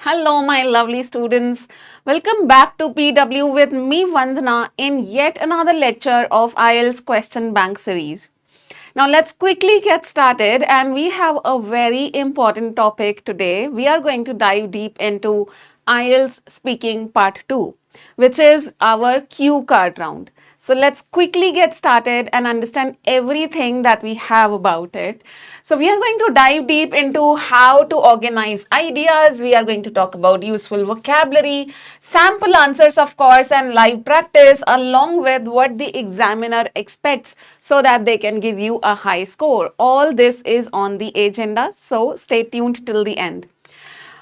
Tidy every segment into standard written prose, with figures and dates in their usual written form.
Hello, my lovely students. Welcome back to PW with me, Vandana, in yet another lecture of IELTS Question Bank series. Now, let's quickly get started, and we have a very important topic today. We are going to dive deep into IELTS Speaking Part 2, which is our cue card round. So let's quickly get started and understand everything that we have about it. So we are going to dive deep into how to organize ideas. We are going to talk about useful vocabulary, sample answers, of course, and live practice along with what the examiner expects so that they can give you a high score. All this is on the agenda, so stay tuned till the end.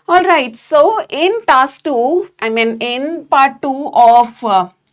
All right, so in task 2, in part 2 of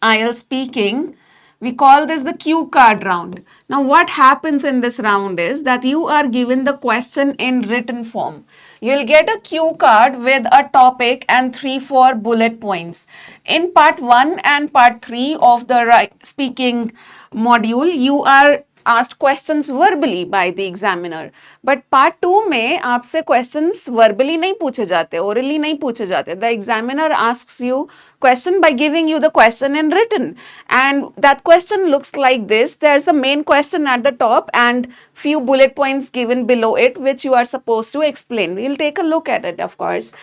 IELTS speaking, we call this the cue card round. Now, what happens in this round is that you are given the question in written form. You'll get a cue card with a topic and 3-4 bullet points. In part 1 and part 3 of the speaking module, you are asked questions verbally by the examiner. But part 2 में आपसे questions verbally नहीं पूछे जाते, orally नहीं पूछे जाते. The examiner asks you question by giving you the question in written. And that question looks like this. There's a main question at the top and few bullet points given below it which you are supposed to explain. We'll take a look at it, of course.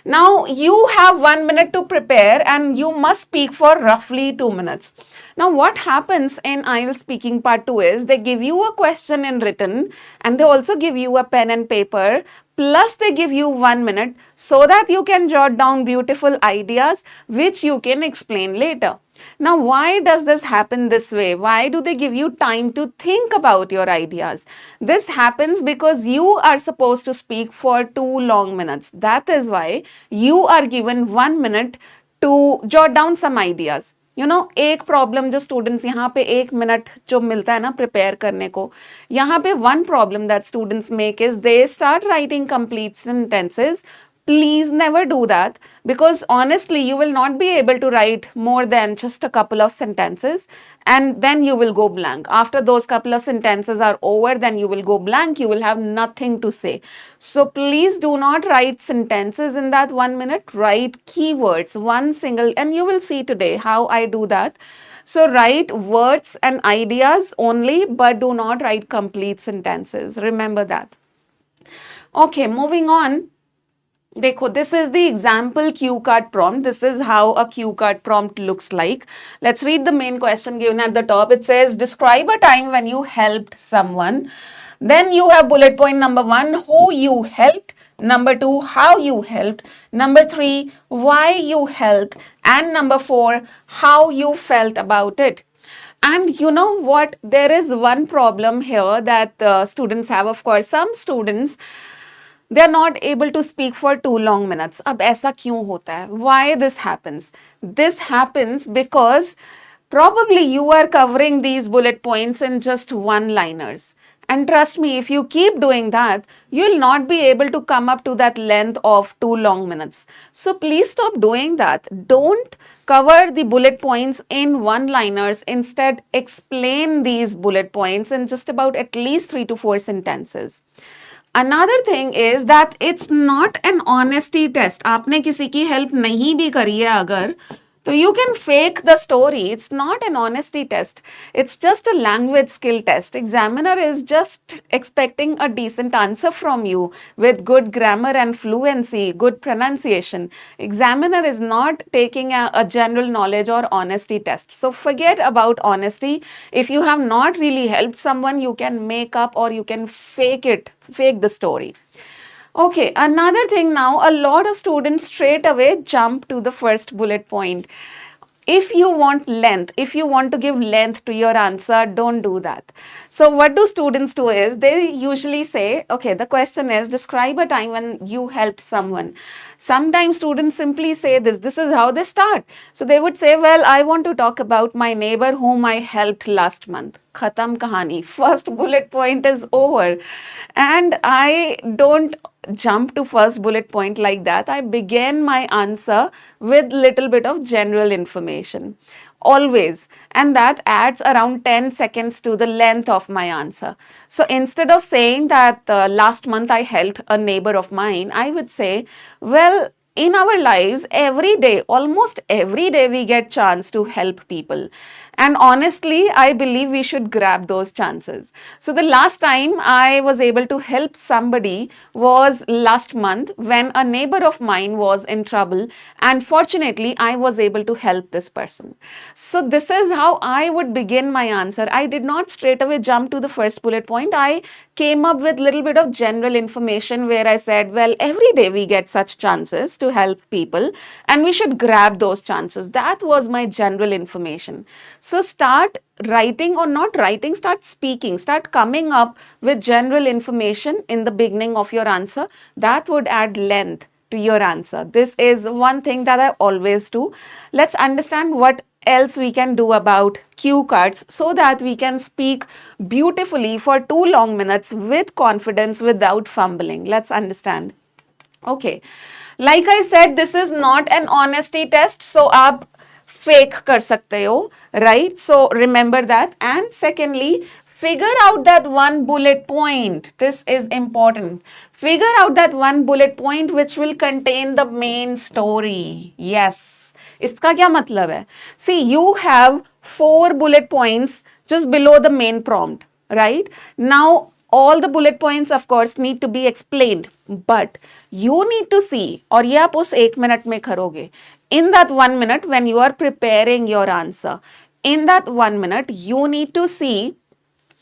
Now, you have 1 minute to prepare and you must speak for roughly 2 minutes. Now, what happens in IELTS speaking part 2 is they give you a question in written and they also give you a pen and paper, plus they give you 1 minute so that you can jot down beautiful ideas which you can explain later. Now, why does this happen this way? Why do they give you time to think about your ideas? This happens because you are supposed to speak for 2 long minutes. That is why you are given 1 minute to jot down some ideas. एक problem जो students यहाँ पे 1 minute जो मिलता है ना prepare करने को, यहाँ पे one problem that students make is they start writing complete sentences. Please never do that, because honestly you will not be able to write more than just a couple of sentences and then you will go blank. After those couple of sentences are over, then you will go blank, you will have nothing to say. So please do not write sentences in that 1 minute. Write keywords, one single, and you will see today how I do that. So write words and ideas only, but do not write complete sentences. Remember that. Okay, moving on. देखो, this is the example cue card prompt. This is how a cue card prompt looks like. Let's read the main question given at the top. It says, describe a time when you helped someone. Then you have bullet point number 1, who you helped. Number 2, how you helped. Number 3, why you helped. And number 4, how you felt about it. And you know what? There is one problem here that students have. Of course, some students, they are not able to speak for 2 long minutes. अब ऐसा क्यों होता है? Why this happens? This happens because probably you are covering these bullet points in just one-liners. And trust me, if you keep doing that, you'll not be able to come up to that length of 2 long minutes. So please stop doing that. Don't cover the bullet points in one-liners. Instead, explain these bullet points in just about at least 3 to 4 sentences. Another thing is that it's not an honesty test. आपने किसी की help नहीं भी करी है अगर, तो you can fake the story. It's not an honesty test. It's just a language skill test. Examiner is just expecting a decent answer from you with good grammar and fluency, good pronunciation. Examiner is not taking a general knowledge or honesty test. So forget about honesty. If you have not really helped someone, you can make up or you can fake the story. Okay, another thing now, a lot of students straight away jump to the first bullet point. If you want length, if you want to give length to your answer, don't do that. So what do students do is, they usually say, okay, the question is, describe a time when you helped someone. Sometimes students simply say this is how they start. So they would say, well, I want to talk about my neighbor whom I helped last month. Khatam kahani. First bullet point is over. And I don't jump to first bullet point like that. I began my answer with little bit of general information. Always. And that adds around 10 seconds to the length of my answer. So instead of saying that last month I helped a neighbor of mine, I would say, well, in our lives every day, almost every day, we get chance to help people, and honestly I believe we should grab those chances. So the last time I was able to help somebody was last month when a neighbor of mine was in trouble, and fortunately I was able to help this person. So this is how I would begin my answer. I did not straight away jump to the first bullet point. I came up with little bit of general information where I said, well, every day we get such chances to help people and we should grab those chances. That was my general information. So start writing, or not writing, start speaking, start coming up with general information in the beginning of your answer. That would add length to your answer. This is one thing that I always do. Let's understand what else we can do about cue cards so that we can speak beautifully for 2 long minutes with confidence without fumbling. Let's understand. Okay, like I said, this is not an honesty test, so आप fake कर सकते हो, right? So remember that. And secondly, figure out that one bullet point. This is important. Figure out that one bullet point which will contain the main story. Yes. इसका क्या मतलब है? See, you have 4 bullet points just below the main prompt, right? Now, all the bullet points of course need to be explained, but you need to see, और ये आप उस 1 minute में करोगे. In that 1 minute, when you are preparing your answer, in that 1 minute, you need to see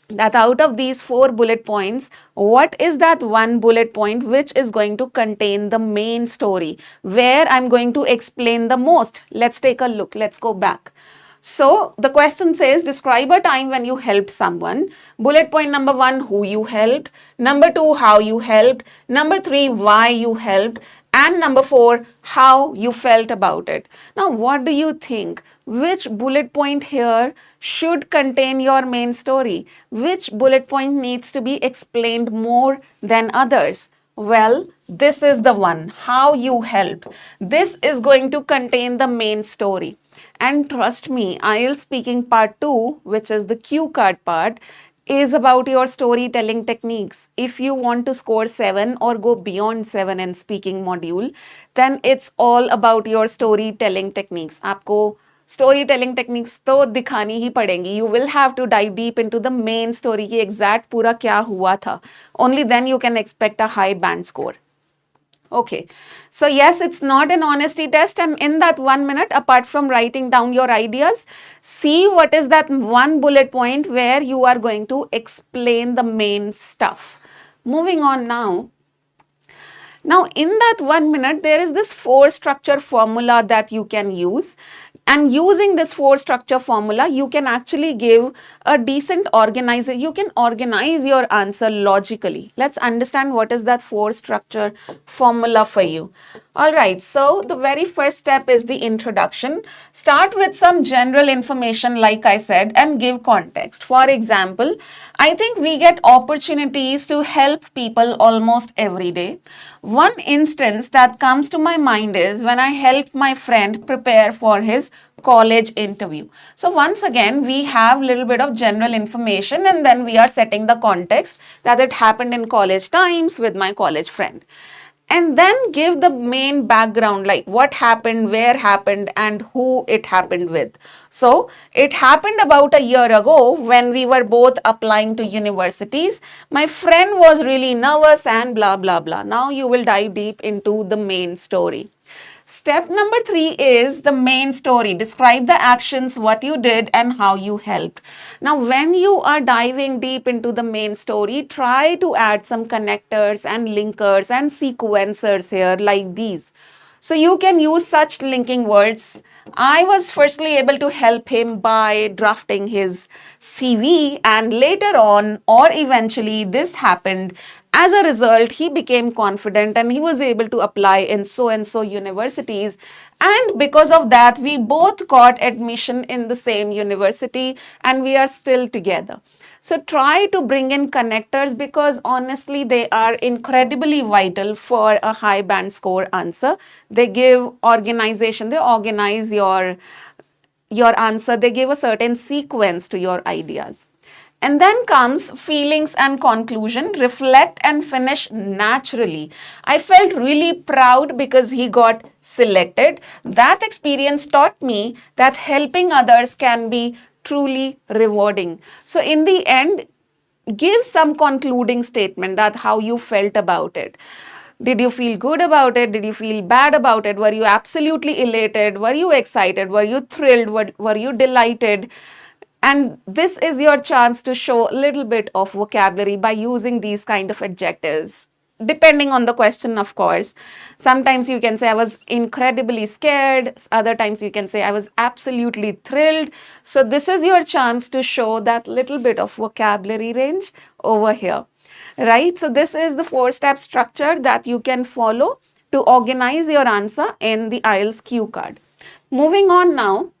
that out of these 4 bullet points, what is that one bullet point which is going to contain the main story, where I'm going to explain the most. Let's take a look. Let's go back. So the question says, describe a time when you helped someone. Bullet point number 1, who you helped. Number 2, how you helped. Number 3, why you helped. And number 4, how you felt about it. Now, what do you think? Which bullet point here should contain your main story? Which bullet point needs to be explained more than others? Well, this is the one, how you helped. This is going to contain the main story. And trust me, IELTS Speaking Part 2, which is the cue card part, is about your storytelling techniques. If you want to score 7 or go beyond 7 in speaking module, then it's all about your storytelling techniques. आपको storytelling techniques तो दिखानी ही पड़ेंगी. You will have to dive deep into the main story की exact पूरा क्या हुआ था. Only then you can expect a high band score. Okay, so yes, it's not an honesty test, and in that 1 minute, apart from writing down your ideas, see what is that one bullet point where you are going to explain the main stuff. Moving on now. Now, in that 1 minute, there is this 4-structure formula that you can use. And using this 4-structure formula, you can actually give a decent organizer. You can organize your answer logically. Let's understand what is that 4-structure formula for you. All right, so the very first step is the introduction. Start with some general information, like I said, and give context. For example, I think we get opportunities to help people almost every day. One instance that comes to my mind is when I helped my friend prepare for his college interview. So once again, we have a little bit of general information, and then we are setting the context that it happened in college times with my college friend. And then give the main background, like what happened, where happened, and who it happened with. So it happened about a year ago when we were both applying to universities. My friend was really nervous and blah, blah, blah. Now you will dive deep into the main story. Step number 3 is the main story. Describe the actions, what you did and how you helped. Now, when you are diving deep into the main story, try to add some connectors and linkers and sequencers here like these. So you can use such linking words. I was firstly able to help him by drafting his CV, and later on, or eventually, this happened. As a result, he became confident and he was able to apply in so and so universities. And because of that, we both got admission in the same university and we are still together. So try to bring in connectors because honestly, they are incredibly vital for a high band score answer. They give organization, they organize your answer, they give a certain sequence to your ideas. And then comes feelings and conclusion, reflect and finish naturally. I felt really proud because he got selected. That experience taught me that helping others can be truly rewarding. So, in the end, give some concluding statement that how you felt about it. Did you feel good about it? Did you feel bad about it? Were you absolutely elated? Were you excited? Were you thrilled? Were you delighted? And this is your chance to show a little bit of vocabulary by using these kind of adjectives. Depending on the question, of course. Sometimes you can say, I was incredibly scared. Other times you can say, I was absolutely thrilled. So, this is your chance to show that little bit of vocabulary range over here, right? So, this is the 4-step structure that you can follow to organize your answer in the IELTS cue card. Moving on now.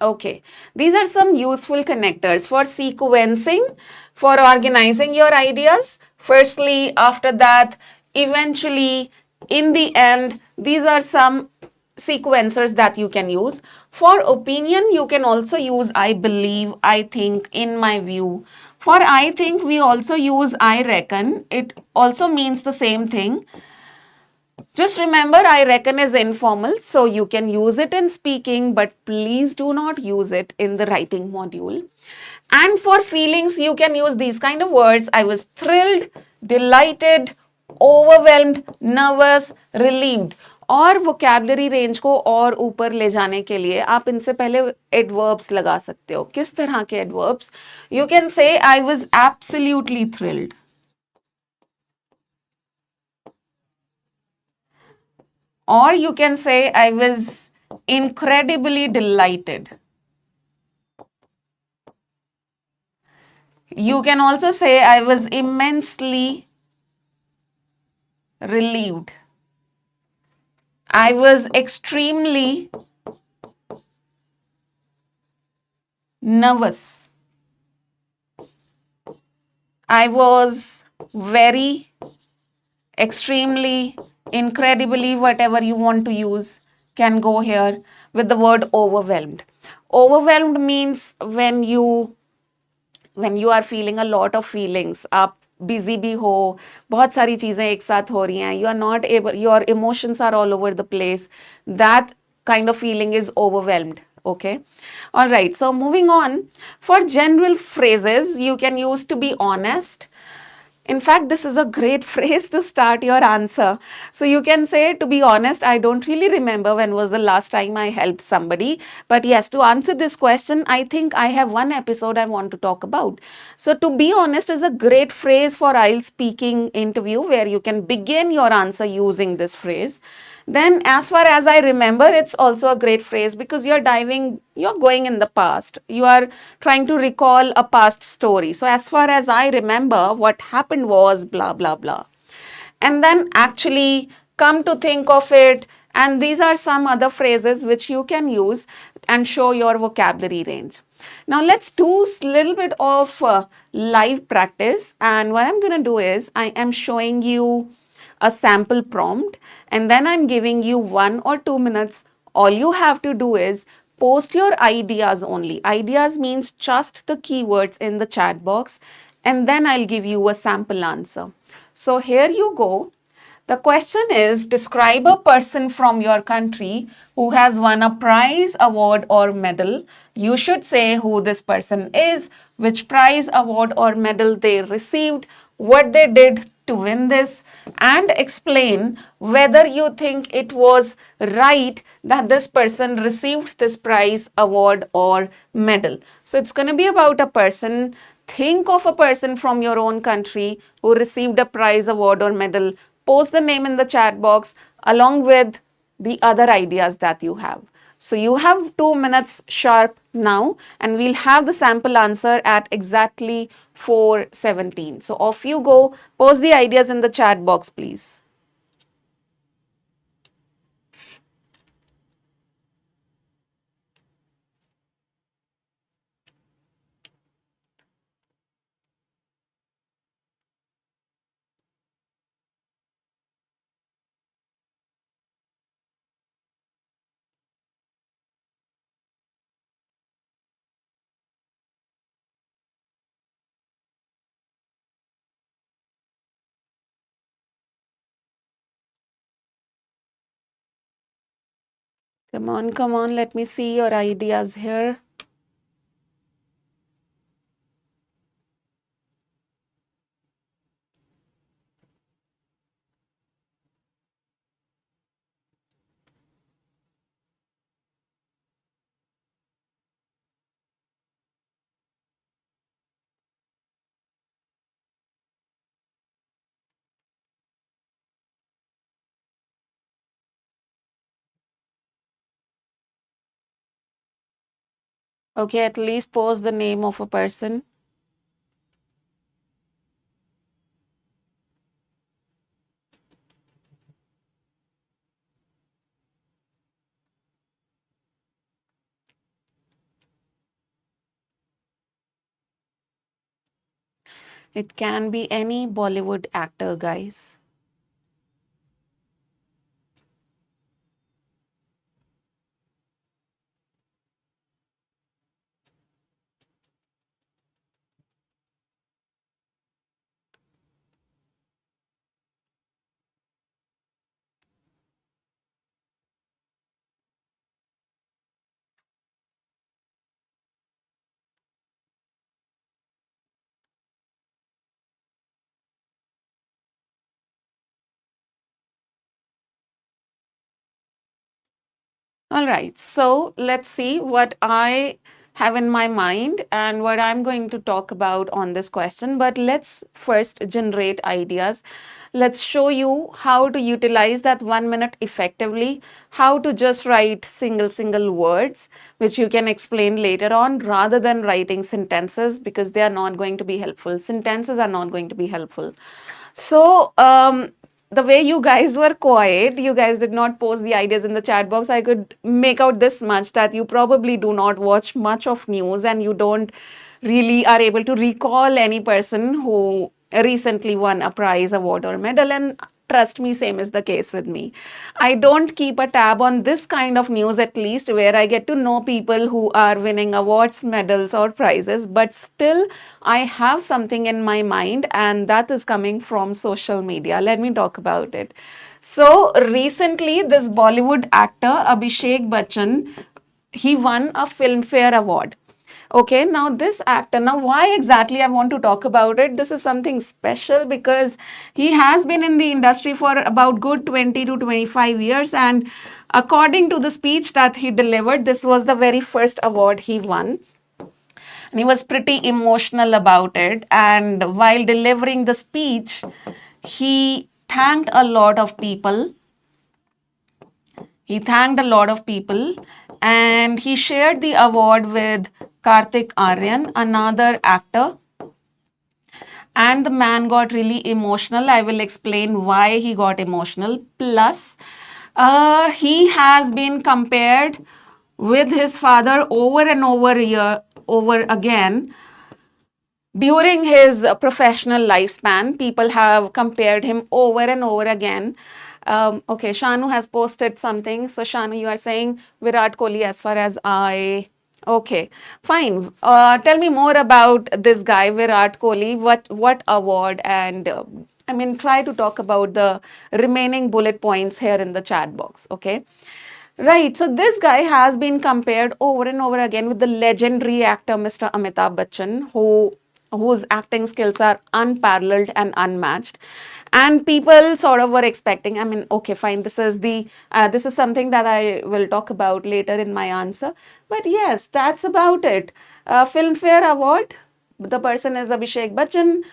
Okay, these are some useful connectors for sequencing, for organizing your ideas. Firstly, after that, eventually, in the end, these are some sequencers that you can use. For opinion, you can also use I believe, I think, in my view. For I think, we also use I reckon. It also means the same thing. Just remember, I reckon is informal, so you can use it in speaking, but please do not use it in the writing module. And for feelings, you can use these kind of words. I was thrilled, delighted, overwhelmed, nervous, relieved. और vocabulary range को और ऊपर ले जाने के लिए आप इनसे पहले adverbs लगा सकते हो. किस तरह के adverbs? You can say I was absolutely thrilled. Or you can say, I was incredibly delighted. You can also say, I was immensely relieved. I was extremely nervous. I was very, extremely, incredibly, whatever you want to use can go here with the word overwhelmed. Overwhelmed means when you are feeling a lot of feelings, आप busy भी हो, बहुत सारी चीजें एक साथ हो रही हैं, you are not able, your emotions are all over the place, that kind of feeling is overwhelmed. Okay, all right, so moving on, for general phrases you can use to be honest. In fact, this is a great phrase to start your answer. So you can say, to be honest, I don't really remember when was the last time I helped somebody. But yes, to answer this question, I think I have one episode I want to talk about. So to be honest is a great phrase for IELTS speaking interview where you can begin your answer using this phrase. Then as far as I remember, it's also a great phrase because you're going in the past. You are trying to recall a past story. So as far as I remember, what happened was blah, blah, blah. And then actually come to think of it, and these are some other phrases which you can use and show your vocabulary range. Now let's do a little bit of live practice, and what I'm going to do is I am showing you a sample prompt and then I'm giving you 1 or 2 minutes. All you have to do is post your ideas only. Ideas means just the keywords in the chat box and then I'll give you a sample answer. So here you go. The question is, describe a person from your country who has won a prize, award, or medal. You should say who this person is, which prize, award, or medal they received, what they did to win this, and explain whether you think it was right that this person received this prize, award, or medal. So it's going to be about a person. Think of a person from your own country who received a prize, award, or medal. Post the name in the chat box along with the other ideas that you have. So you have 2 minutes sharp now and we'll have the sample answer at exactly 4:17. So off you go. Post the ideas in the chat box, please. Come on, let me see your ideas here. Okay, at least post the name of a person. It can be any Bollywood actor, guys. All right, so let's see what I have in my mind and what I'm going to talk about on this question. But let's first generate ideas. Let's show you how to utilize that 1 minute effectively, how to just write single words, which you can explain later on rather than writing sentences because they are not going to be helpful. Sentences are not going to be helpful. So, the way you guys were quiet, you guys did not post the ideas in the chat box. I could make out this much that you probably do not watch much of news and you don't really are able to recall any person who recently won a prize, award, or medal. And trust me, same is the case with me. I don't keep a tab on this kind of news, at least where I get to know people who are winning awards, medals, or prizes, but still I have something in my mind, and that is coming from social media. Let me talk about it. So recently, this Bollywood actor Abhishek Bachchan, he won a Filmfare Award. Okay, now this actor, now why exactly I want to talk about it? This is something special because he has been in the industry for about good 20 to 25 years. And according to the speech that he delivered, this was the very first award he won. And he was pretty emotional about it. And while delivering the speech, he thanked a lot of people. He thanked a lot of people and he shared the award with Karthik Aryan, another actor. And the man got really emotional. I will explain why he got emotional. Plus, he has been compared with his father over and over again. During his professional lifespan, people have compared him over and over again. Okay, Shanu has posted something. So, Shanu, you are saying Virat Kohli as far as I. Okay, fine. Tell me more about this guy, Virat Kohli. What award? And I mean, try to talk about the remaining bullet points here in the chat box. Okay. Right. So this guy has been compared over and over again with the legendary actor Mr. Amitabh Bachchan, whose acting skills are unparalleled and unmatched. And people sort of were expecting. I mean, okay, fine. This is something that I will talk about later in my answer. But yes, that's about it. Filmfare Award, the person is Abhishek Bachchan.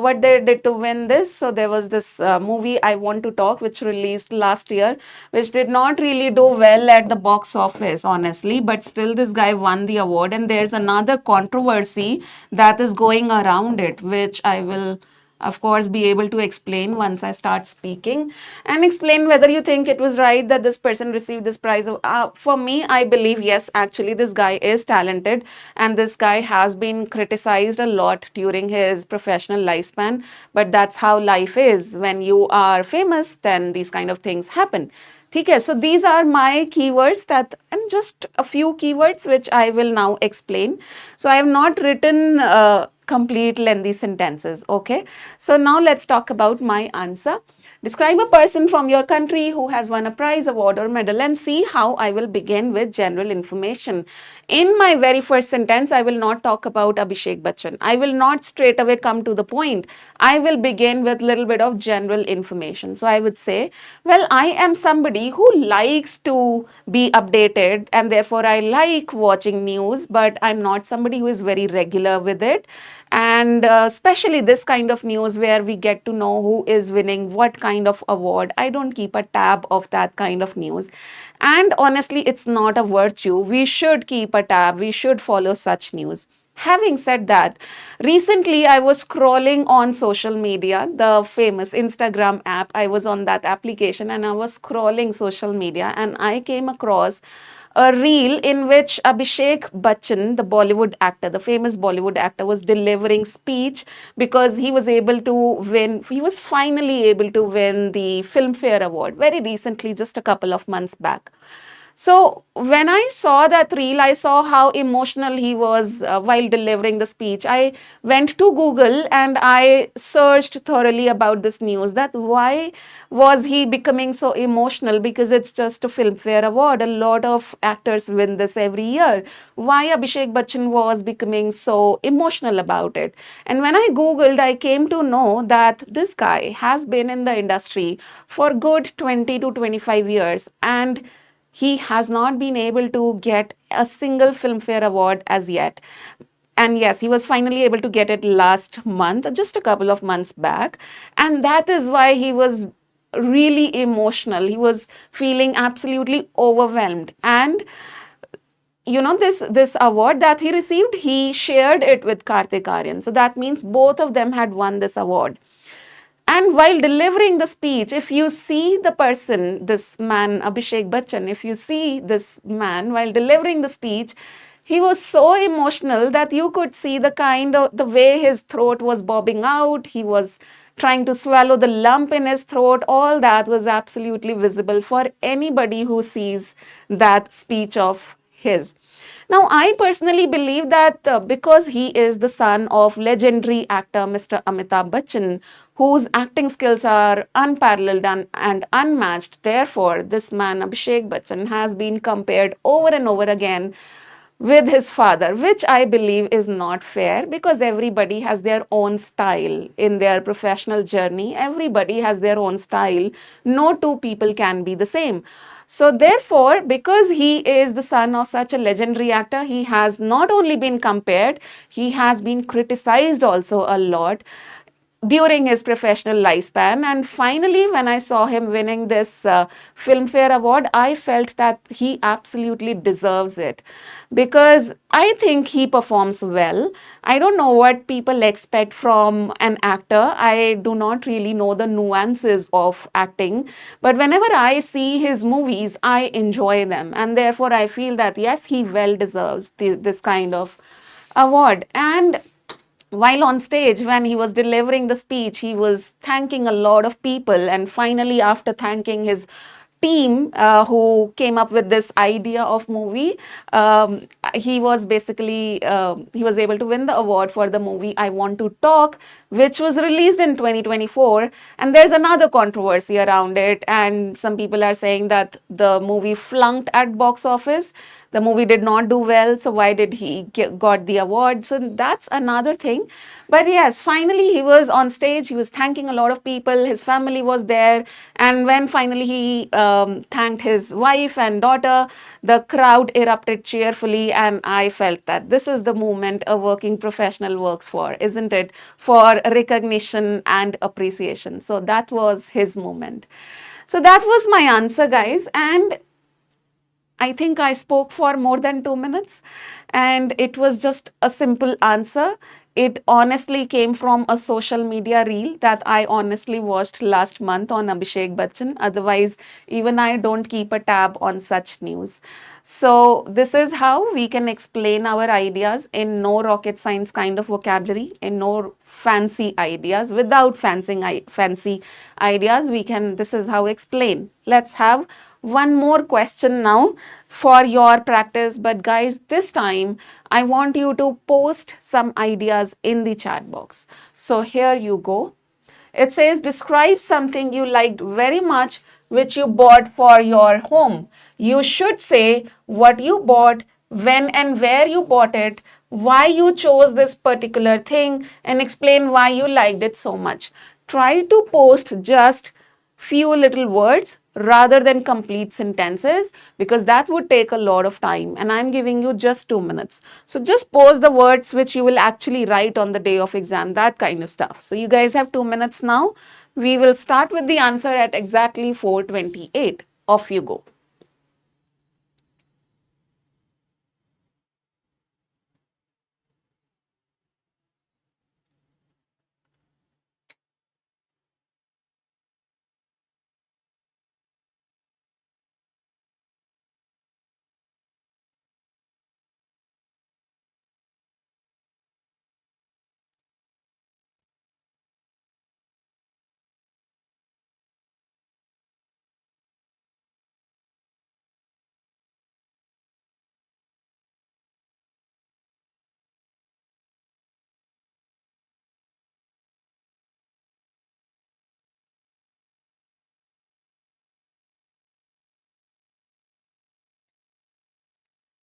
What they did to win this? So there was this movie I Want to Talk, which released last year, which did not really do well at the box office, honestly. But still, this guy won the award. And there's another controversy that is going around it, which I will of course be able to explain once I start speaking and explain whether you think it was right that this person received this prize. For me, I believe yes, actually this guy is talented and this guy has been criticized a lot during his professional lifespan, but that's how life is. When you are famous, then these kind of things happen. Okay, so these are my keywords that, and just a few keywords which I will now explain. So I have not written complete lengthy sentences. Okay, so now let's talk about my answer. Describe a person from your country who has won a prize, award, or medal, and see how I will begin with general information. In my very first sentence, I will not talk about Abhishek Bachchan. I will not straight away come to the point. I will begin with a little bit of general information. So I would say, well, I am somebody who likes to be updated, and therefore I like watching news, but I'm not somebody who is very regular with it. And especially this kind of news where we get to know who is winning what kind of award, I don't keep a tab of that kind of news. And honestly, it's not a virtue. We should keep a tab, we should follow such news. Having said that, recently I was scrolling on social media, the famous Instagram app. I was on that application and I was scrolling social media, and I came across a reel in which Abhishek Bachchan, the Bollywood actor, the famous Bollywood actor, was delivering speech because he was able to win, he was finally able to win the Filmfare Award very recently, just a couple of months back. So when I saw that reel, I saw how emotional he was while delivering the speech. I went to Google and I searched thoroughly about this news, that why was he becoming so emotional, because it's just a Filmfare Award. A lot of actors win this every year. Why Abhishek Bachchan was becoming so emotional about it? And when I Googled, I came to know that this guy has been in the industry for good 20 to 25 years, and he has not been able to get a single Filmfare Award as yet. And yes, he was finally able to get it last month, just a couple of months back. And that is why he was really emotional. He was feeling absolutely overwhelmed. And this award that he received, he shared it with Kartik Aaryan. So that means both of them had won this award. And while delivering the speech, if you see the person, this man, Abhishek Bachchan, if you see this man while delivering the speech, he was so emotional that you could see the way his throat was bobbing out. He was trying to swallow the lump in his throat. All that was absolutely visible for anybody who sees that speech of his. Now, I personally believe that because he is the son of legendary actor Mr. Amitabh Bachchan, whose acting skills are unparalleled and unmatched, therefore, this man, Abhishek Bachchan, has been compared over and over again with his father, which I believe is not fair, because everybody has their own style in their professional journey. Everybody has their own style. No two people can be the same. So therefore, because he is the son of such a legendary actor, he has not only been compared, he has been criticized also a lot during his professional lifespan. And finally, when I saw him winning this Filmfare Award, I felt that he absolutely deserves it, because I think he performs well. I don't know what people expect from an actor. I do not really know the nuances of acting, but whenever I see his movies, I enjoy them. And therefore, I feel that yes, he well deserves this kind of award. And while on stage, when he was delivering the speech, he was thanking a lot of people. And finally, after thanking his team who came up with this idea of movie, he was basically he was able to win the award for the movie I Want to Talk, which was released in 2024. And there's another controversy around it, and some people are saying that the movie flunked at box office. The movie did not do well, so why did he got the award? So that's another thing. But yes, finally he was on stage, he was thanking a lot of people, his family was there, and when finally he thanked his wife and daughter, the crowd erupted cheerfully. And I felt that this is the moment a working professional works for, isn't it? For recognition and appreciation. So that was his moment. So that was my answer, guys. And I think I spoke for more than 2 minutes, and it was just a simple answer. It honestly came from a social media reel that I honestly watched last month on Abhishek Bachchan. Otherwise, even I don't keep a tab on such news. So, this is how we can explain our ideas in no rocket science kind of vocabulary, in no fancy ideas, without fancy ideas. This is how explain. Let's have one more question now for your practice. But guys, this time I want you to post some ideas in the chat box. So here you go. It says, describe something you liked very much which you bought for your home. You should say what you bought, when and where you bought it, why you chose this particular thing, and explain why you liked it so much. Try to post just few little words rather than complete sentences, because that would take a lot of time, and I'm giving you just 2 minutes. So just post the words which you will actually write on the day of exam, that kind of stuff. So you guys have 2 minutes now. We will start with the answer at exactly 4:28. Off you go.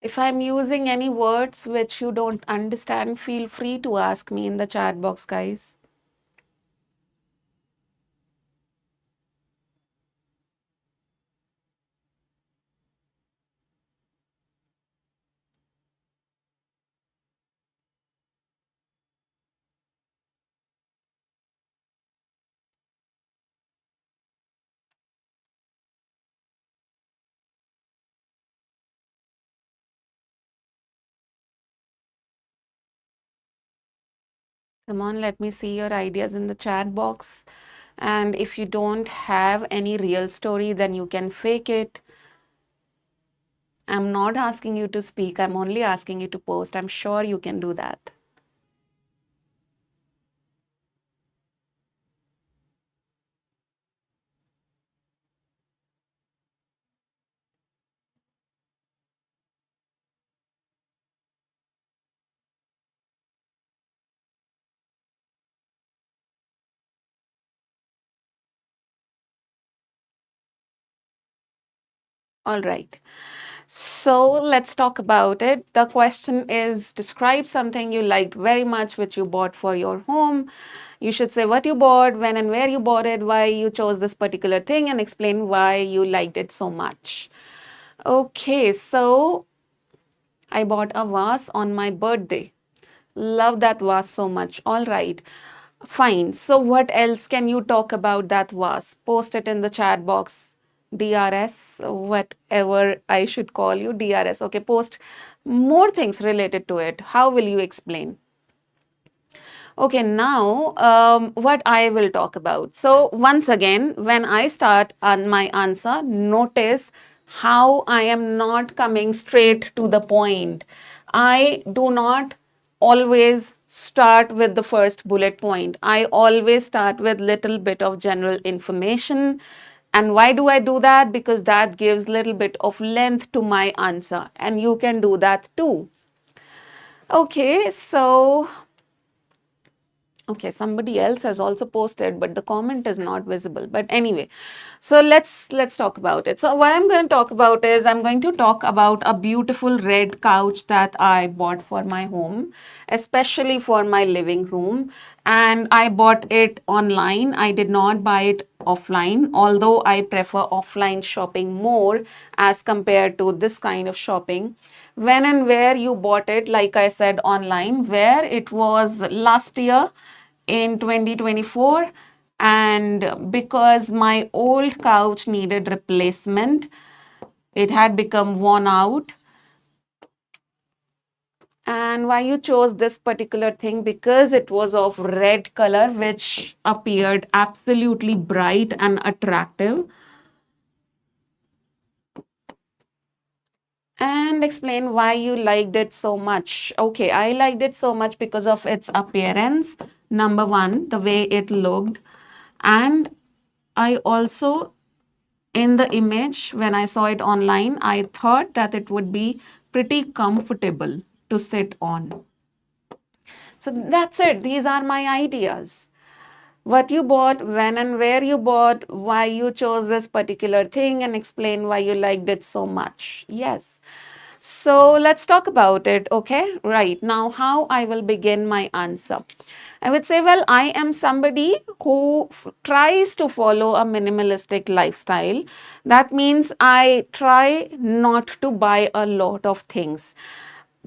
If I'm using any words which you don't understand, feel free to ask me in the chat box, guys. Come on, let me see your ideas in the chat box. And if you don't have any real story, then you can fake it. I'm not asking you to speak, I'm only asking you to post. I'm sure you can do that. All right. So let's talk about it. The question is, describe something you liked very much which you bought for your home. You should say what you bought, when and where you bought it, why you chose this particular thing, and explain why you liked it so much. Okay, so I bought a vase on my birthday. Love that vase so much. All right. Fine. So, what else can you talk about that vase? Post it in the chat box. DRS, whatever I should call you, DRS. Okay, post more things related to it. How will you explain? Okay, now what I will talk about. So, once again, when I start on my answer, notice how I am not coming straight to the point. I do not always start with the first bullet point. I always start with little bit of general information. And why do I do that? Because that gives little bit of length to my answer, and you can do that too. Okay, so okay, somebody else has also posted, but the comment is not visible. But anyway, so let's talk about it. So what I'm going to talk about is, I'm going to talk about a beautiful red couch that I bought for my home, especially for my living room. And I bought it online. I did not buy it offline, although I prefer offline shopping more as compared to this kind of shopping. When and where you bought it, like I said, online, where it was last year in 2024, and because my old couch needed replacement, it had become worn out. And why you chose this particular thing? Because it was of red color, which appeared absolutely bright and attractive. And explain why you liked it so much. Okay, I liked it so much because of its appearance. Number one, the way it looked. And I also in the image, when I saw it online, I thought that it would be pretty comfortable to sit on. So that's it. These are my ideas. What you bought, when and where you bought, why you chose this particular thing, and explain why you liked it so much. Yes. So let's talk about it, okay? Right. Now, how I will begin my answer. I would say, well, I am somebody who tries to follow a minimalistic lifestyle. That means I try not to buy a lot of things,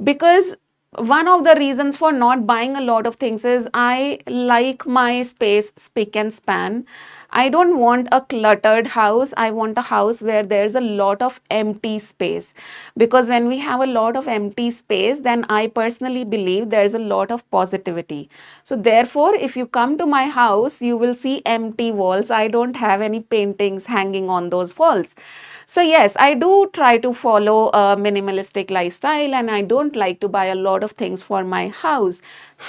because one of the reasons for not buying a lot of things is I like my space spick and span. I don't want a cluttered house. I want a house where there's a lot of empty space. Because when we have a lot of empty space, then I personally believe there's a lot of positivity. So, therefore, if you come to my house, you will see empty walls. I don't have any paintings hanging on those walls. So, yes, I do try to follow a minimalistic lifestyle, and I don't like to buy a lot of things for my house.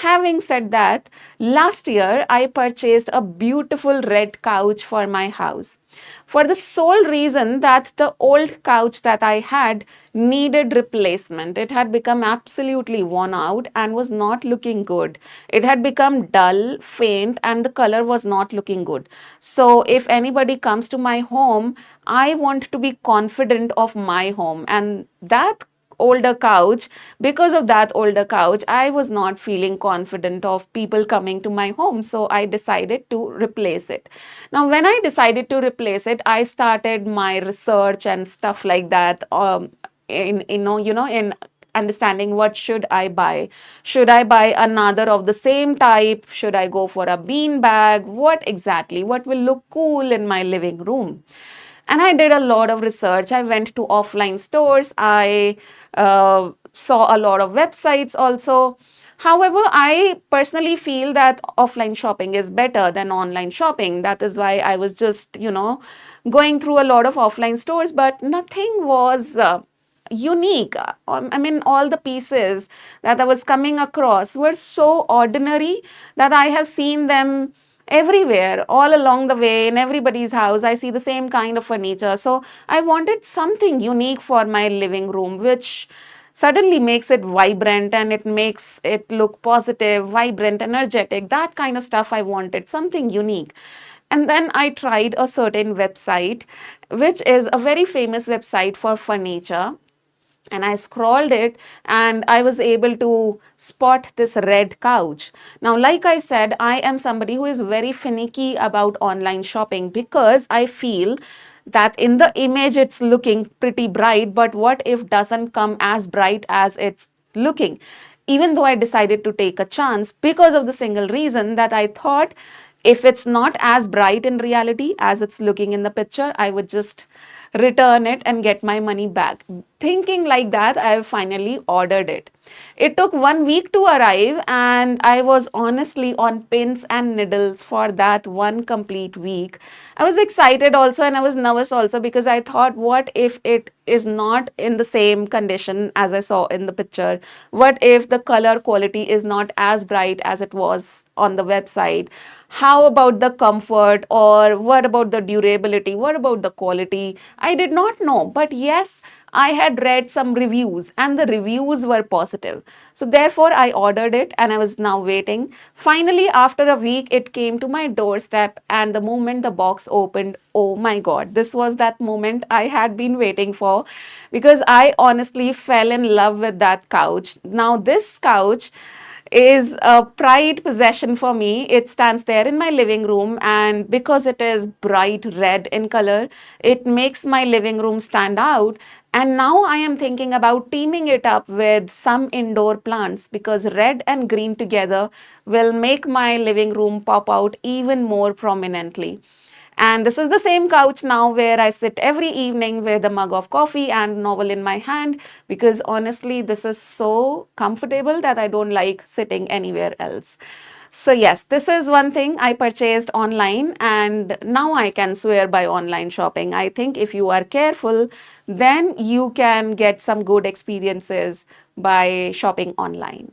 Having said that, last year I purchased a beautiful red couch for my house, for the sole reason that the old couch that I had needed replacement. It had become absolutely worn out and was not looking good. It had become dull, faint, and the color was not looking good. So, if anybody comes to my home, I want to be confident of my home, and that older couch, because of that older couch, I was not feeling confident of people coming to my home, so I decided to replace it. Now, when I decided to replace it, I started my research and stuff like that, in understanding what should I buy. Should I buy another of the same type? Should I go for a bean bag? What will look cool in my living room? And I did a lot of research. I went to offline stores. I saw a lot of websites also. However, I personally feel that offline shopping is better than online shopping. That is why I was just, going through a lot of offline stores, but nothing was unique. I mean, all the pieces that I was coming across were so ordinary that I have seen them everywhere, all along the way, in everybody's house. I see the same kind of furniture. So I wanted something unique for my living room, which suddenly makes it vibrant and it makes it look positive, vibrant, energetic. That kind of stuff I wanted, something unique. And then I tried a certain website, which is a very famous website for furniture, and I scrolled it and I was able to spot this red couch. Now, like I said, I am somebody who is very finicky about online shopping, because I feel that in the image it's looking pretty bright, but what if doesn't come as bright as it's looking? Even though I decided to take a chance, because of the single reason that I thought, if it's not as bright in reality as it's looking in the picture, I would just return it and get my money back. Thinking like that, I finally ordered it. It took 1 week to arrive, and I was honestly on pins and needles for that one complete week. I was excited also, and I was nervous also, because I thought, what if it is not in the same condition as I saw in the picture? What if the color quality is not as bright as it was on the website? How about the comfort, or what about the durability? What about the quality? I did not know. But yes, I had read some reviews and the reviews were positive. So therefore, I ordered it and I was now waiting. Finally, after a week, it came to my doorstep, and the moment the box opened, oh my God, this was that moment I had been waiting for, because I honestly fell in love with that couch. Now, this couch is a pride possession for me. It stands there in my living room, and because it is bright red in color, it makes my living room stand out. And now I am thinking about teaming it up with some indoor plants, because red and green together will make my living room pop out even more prominently. And this is the same couch now where I sit every evening with a mug of coffee and novel in my hand, because honestly, this is so comfortable that I don't like sitting anywhere else. So yes, this is one thing I purchased online, and now I can swear by online shopping. I think if you are careful, then you can get some good experiences by shopping online.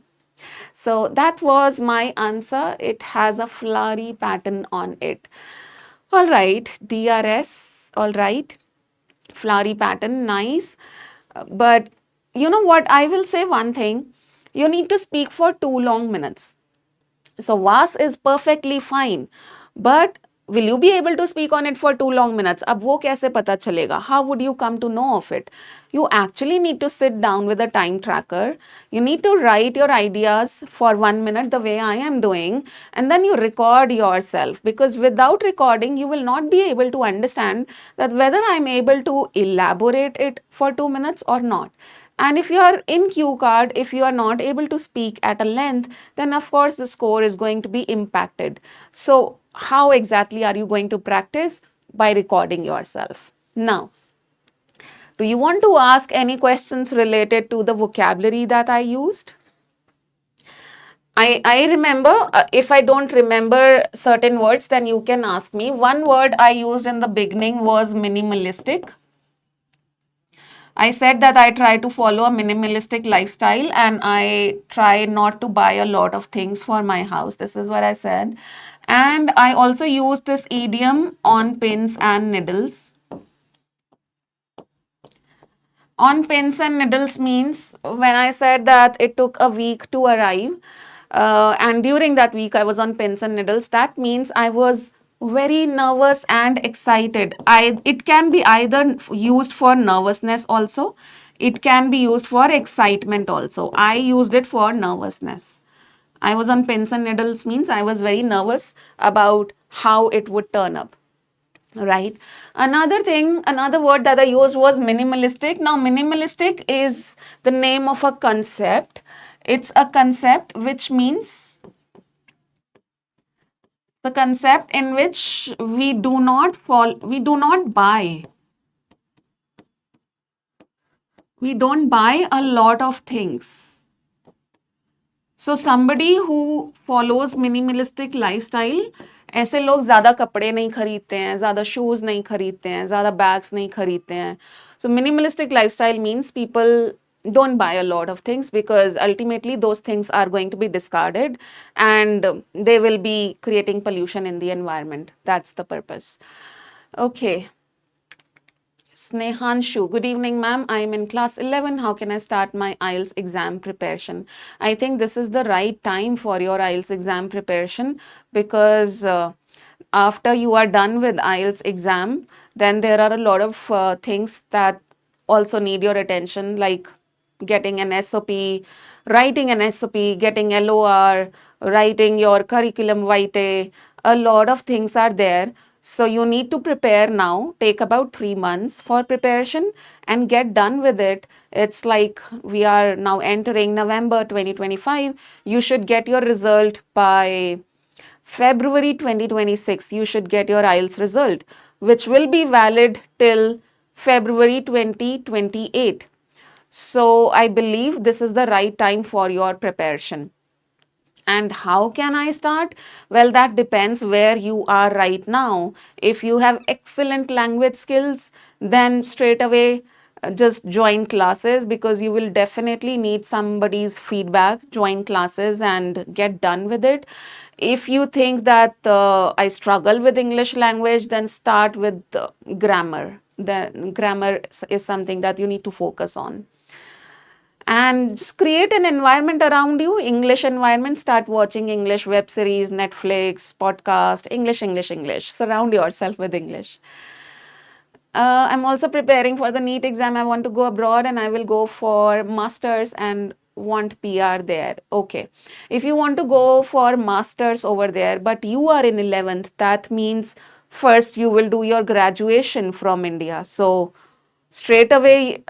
So that was my answer. It has a flowery pattern on it. All right, DRS, all right. Flowery pattern, nice. But you know what? I will say one thing. You need to speak for 2 long minutes. So was is perfectly fine. But will you be able to speak on it for 2 long minutes? अब वो कैसे पता चलेगा? How would you come to know of it? You actually need to sit down with a time tracker. You need to write your ideas for 1 minute the way I am doing, and then you record yourself, because without recording you will not be able to understand that whether I'm able to elaborate it for 2 minutes or not. And if you are in Q card, if you are not able to speak at a length, then of course the score is going to be impacted. So how exactly are you going to practice? By recording yourself. Now, do you want to ask any questions related to the vocabulary that I used? I remember, if I don't remember certain words, then you can ask me. One word I used in the beginning was minimalistic. I said that I try to follow a minimalistic lifestyle and I try not to buy a lot of things for my house. This is what I said. And I also use this idiom on pins and needles. On pins and needles means when I said that it took a week to arrive, and during that week I was on pins and needles, that means I was very nervous and excited. It can be either used for nervousness also, it can be used for excitement also. I used it for nervousness. I was on pins and needles means I was very nervous about how it would turn up. Right. Another thing, another word that I used was minimalistic. Now, minimalistic is the name of a concept. It's a concept which means the concept in which we do not buy. We don't buy a lot of things. So somebody who follows minimalistic lifestyle, ऐसे लोग ज़्यादा कपड़े नहीं खरीदते हैं, ज़्यादा shoes नहीं खरीदते हैं, ज़्यादा बैग्स नहीं खरीदते हैं. So minimalistic lifestyle means people don't buy a lot of things because ultimately those things are going to be discarded and they will be creating pollution in the environment. That's the purpose. Okay. Snehanshu, good evening, ma'am. I am in class 11. How can I start my IELTS exam preparation? I think this is the right time for your IELTS exam preparation because after you are done with IELTS exam, then there are a lot of things that also need your attention, like getting an SOP, writing an SOP, getting LOR, writing your curriculum vitae. A lot of things are there. So you need to prepare now, take about 3 months for preparation and get done with it. It's like we are now entering November 2025. You should get your result by February 2026. You should get your IELTS result, which will be valid till February 2028. So I believe this is the right time for your preparation. And how can I start? Well, that depends where you are right now. If you have excellent language skills, then straight away just join classes because you will definitely need somebody's feedback. Join classes and get done with it. If you think that I struggle with English language, then start with grammar. The grammar is something that you need to focus on. And just create an environment around you, English environment. Start watching English web series, Netflix, podcast, English. Surround yourself with English. I'm also preparing for the NEET exam. I want to go abroad and I will go for masters and want PR there. Okay. If you want to go for masters over there, but you are in 11th, that means first you will do your graduation from India. So straight away,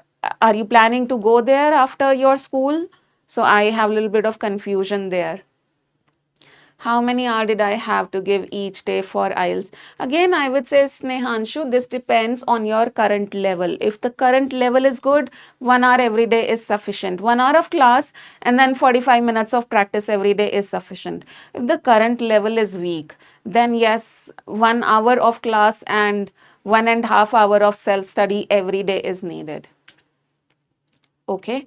are you planning to go there after your school? So I have a little bit of confusion there. How many hours did I have to give each day for IELTS? Again, I would say, Snehanshu, this depends on your current level. If the current level is good, 1 hour every day is sufficient. 1 hour of class and then 45 minutes of practice every day is sufficient. If the current level is weak, then yes, 1 hour of class and 1.5 hours of self-study every day is needed. Okay.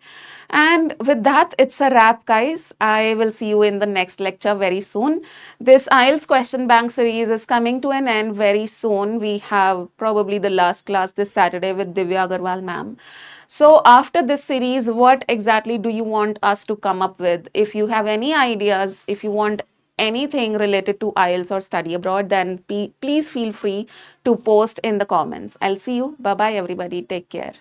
And with that, it's a wrap, guys. I will see you in the next lecture very soon. This IELTS question bank series is coming to an end very soon. We have probably the last class this Saturday with Divya Agarwal ma'am. So after this series, what exactly do you want us to come up with? If you have any ideas, if you want anything related to IELTS or study abroad, then please feel free to post in the comments. I'll see you. Bye bye, everybody. Take care.